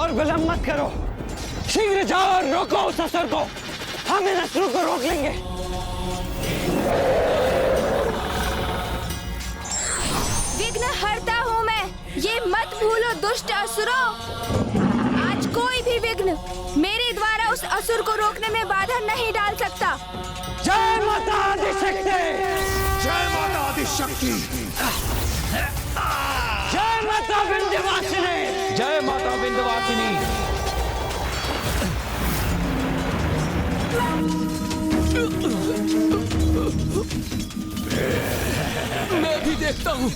और विलंब मत करो, शीघ्र जाओ और रोको उस असुर को। हम इन असुरों को रोक लेंगे। विघ्न हरता हूँ मैं, ये मत भूलो दुष्ट असुरों। आज कोई भी विघ्न मेरे द्वारा उस असुर को रोकने में बाधा नहीं डाल सकता। जय माता आदिशक्ति! जय माता आदिशक्ति! जय माता विंध्यवासिनी! जय माता विंध्यवासिनी! मैं भी देखता हूँ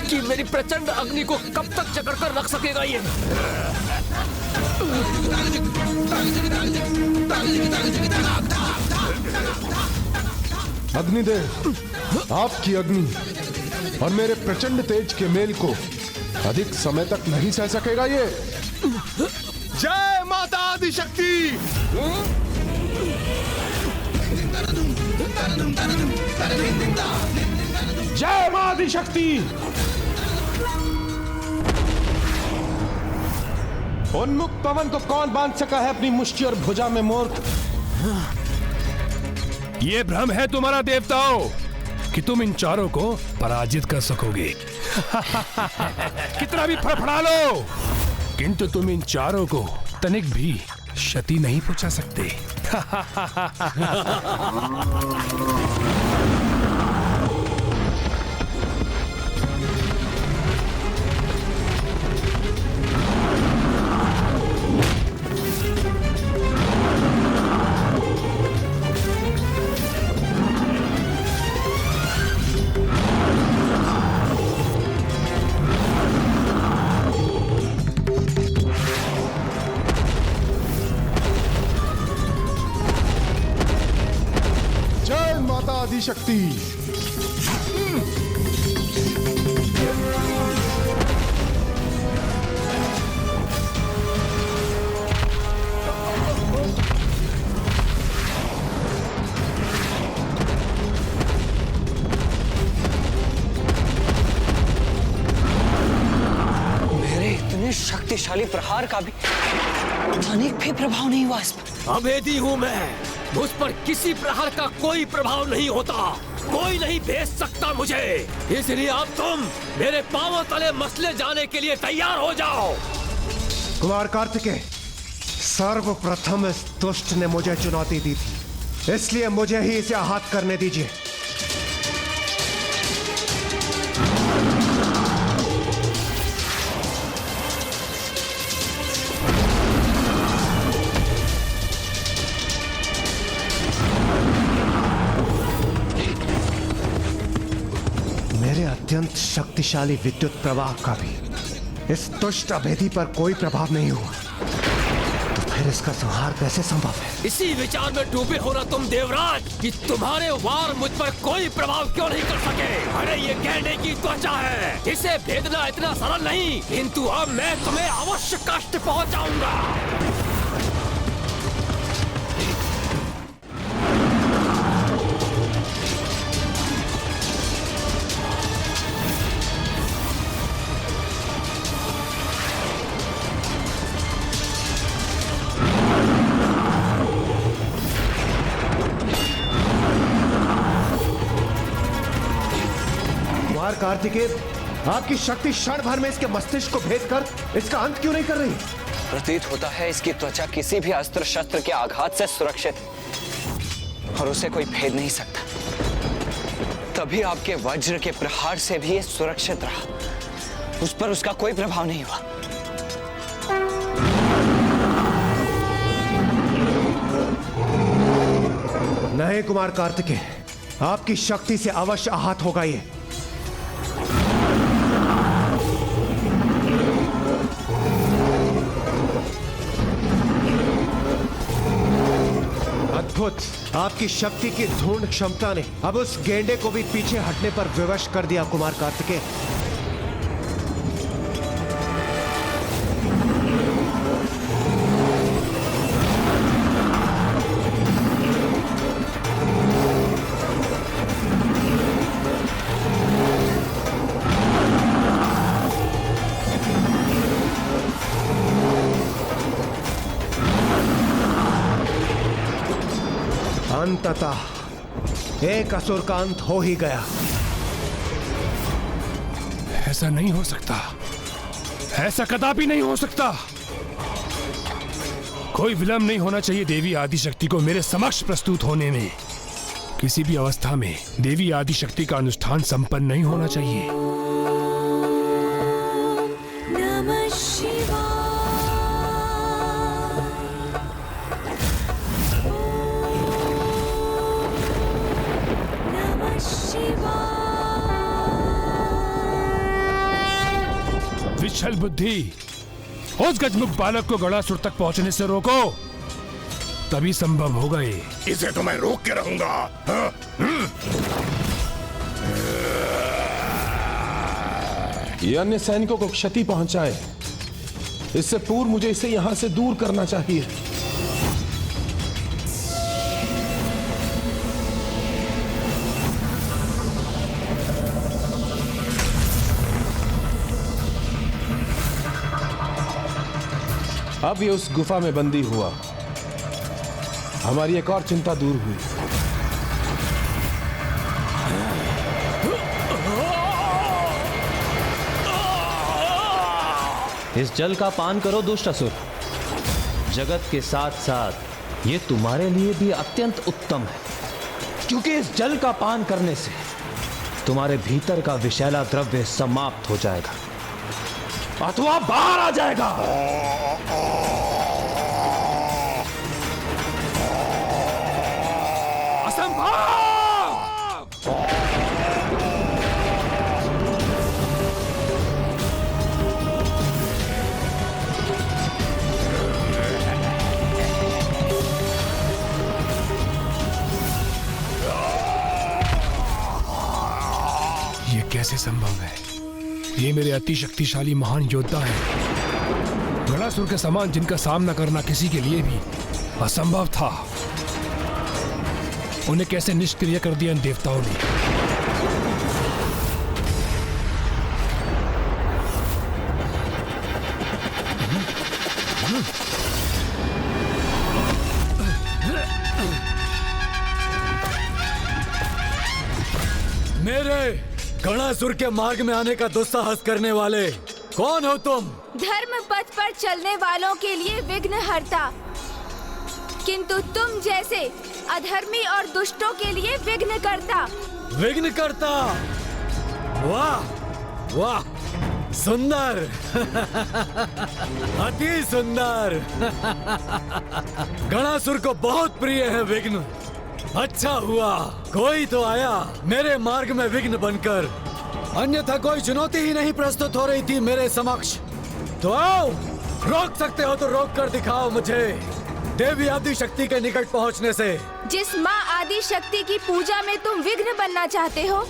कि मेरी प्रचंड अग्नि को कब तक जकड़ कर रख सकेगा ये। अग्निदेव, आपकी अग्नि और मेरे प्रचंड तेज के मेल को अधिक समय तक नहीं सह सकेगा ये। जय माता आदिशक्ति! जय मां आदिशक्ति! उन्मुख पवन को कौन बांध सका है अपनी मुष्टि और भुजा में मूर्ख? ये भ्रम है तुम्हारा देवताओं कि तुम इन चारों को पराजित कर सकोगे। कितना भी फड़फड़ा लो, किंतु तुम इन चारों को तनिक भी क्षति नहीं पहुंचा सकते। शक्ति। मेरे इतने शक्तिशाली प्रहार का भी तनिक भी प्रभाव नहीं हुआ इस पर। अभेदी हूँ मैं, मुझ पर किसी प्रहार का कोई प्रभाव नहीं होता, कोई नहीं भेज सकता मुझे। इसलिए अब तुम मेरे पांवों तले मसले जाने के लिए तैयार हो जाओ। कुमार कार्तिकेय, सर्वप्रथम इस दुष्ट ने मुझे चुनौती दी थी, इसलिए मुझे ही इसे आहत करने दीजिए। मेरे अत्यंत शक्तिशाली विद्युत प्रवाह का भी इस दुष्ट अभेदी पर कोई प्रभाव नहीं हुआ, तो फिर इसका संहार कैसे संभव है? इसी विचार में डूबे हो ना तुम देवराज कि तुम्हारे वार मुझ पर कोई प्रभाव क्यों नहीं कर सके। अरे ये गैंडे की त्वचा है, इसे भेदना इतना सरल नहीं, किंतु अब मैं तुम्हें अवश्य कष्ट पहुंचाऊंगा। कार्तिकेय, आपकी शक्ति क्षण भर में इसके मस्तिष्क को भेद कर इसका अंत क्यों नहीं कर रही? प्रतीत होता है इसकी त्वचा किसी भी अस्त्र शस्त्र के आघात से सुरक्षित है और उसे कोई भेद नहीं सकता। तभी आपके वज्र के प्रहार से भी ये सुरक्षित रहा, उस पर उसका कोई प्रभाव नहीं हुआ। नहीं कुमार कार्तिकेय, आपकी शक्ति से अवश्य आहत होगा ये। अद्भुत, आपकी शक्ति की धूर्ण क्षमता ने अब उस गेंडे को भी पीछे हटने पर विवश कर दिया कुमार कार्तिकेय। अंततः एक असुर का अंत हो ही गया। ऐसा नहीं हो सकता, ऐसा कदापि नहीं हो सकता। कोई विलंब नहीं होना चाहिए देवी आदिशक्ति को मेरे समक्ष प्रस्तुत होने में। किसी भी अवस्था में देवी आदिशक्ति का अनुष्ठान संपन्न नहीं होना चाहिए। नमः शिवाय। नमः शिवाय। विच्छल बुद्धि, उस गजमुख बालक को गणासुर तक पहुंचने से रोको, तभी संभव होगा ये। इसे तो मैं रोक के रहूंगा। हाँ? ये अन्य सैनिकों को क्षति पहुंचाए, इससे पूर्व मुझे इसे यहां से दूर करना चाहिए। अब ये उस गुफा में बंदी हुआ, हमारी एक और चिंता दूर हुई। इस जल का पान करो दुष्ट असुर। जगत के साथ साथ ये तुम्हारे लिए भी अत्यंत उत्तम है, क्योंकि इस जल का पान करने से तुम्हारे भीतर का विषैला द्रव्य समाप्त हो जाएगा अथवा बाहर आ जाएगा। ये कैसे संभव है? ये मेरे अति शक्तिशाली महान योद्धा हैं। गणासुर के समान जिनका सामना करना किसी के लिए भी असंभव था, उन्हें कैसे निष्क्रिय कर दिया इन देवताओं ने। मेरे गणासुर के मार्ग में आने का दुस्साहस करने वाले कौन हो तुम? धर्म पथ पर चलने वालों के लिए विघ्नहर्ता, किंतु तुम जैसे अधर्मी और दुष्टों के लिए विघ्नकर्ता। विघ्नकर्ता? वाह वाह, सुंदर अति सुंदर। गणासुर को बहुत प्रिय है विघ्न। अच्छा हुआ कोई तो आया मेरे मार्ग में विघ्न बनकर, अन्यथा कोई चुनौती ही नहीं प्रस्तुत हो रही थी मेरे समक्ष। तो आओ, रोक सकते हो तो रोक कर दिखाओ मुझे देवी आदि शक्ति के निकट पहुंचने से। जिस माँ आदि शक्ति की पूजा में तुम विघ्न बनना चाहते हो,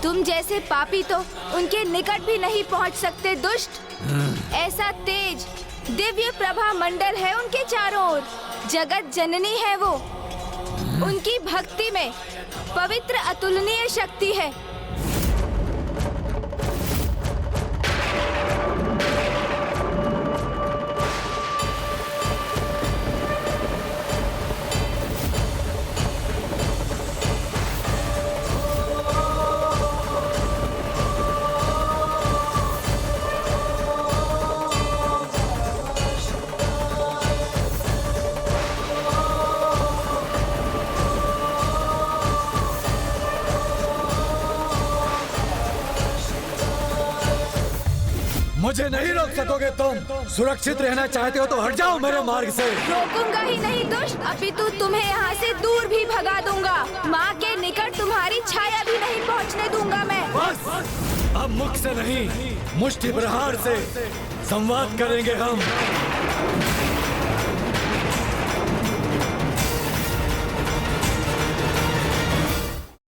तुम जैसे पापी तो उनके निकट भी नहीं पहुंच सकते दुष्ट। ऐसा तेज दिव्य प्रभा मंडल है उनके चारों ओर, जगत जननी है वो। उनकी भक्ति में पवित्र अतुलनीय शक्ति है। मुझे नहीं रोक सकोगे तुम। सुरक्षित रहना चाहते हो तो हट जाओ मेरे मार्ग से। रोकूंगा ही नहीं दुष्ट, अपितु तुम्हें यहाँ से दूर भी भगा दूंगा। माँ के निकट तुम्हारी छाया भी नहीं पहुँचने दूंगा मैं। बस, अब मुख से नहीं मुष्टि प्रहार से संवाद करेंगे हम।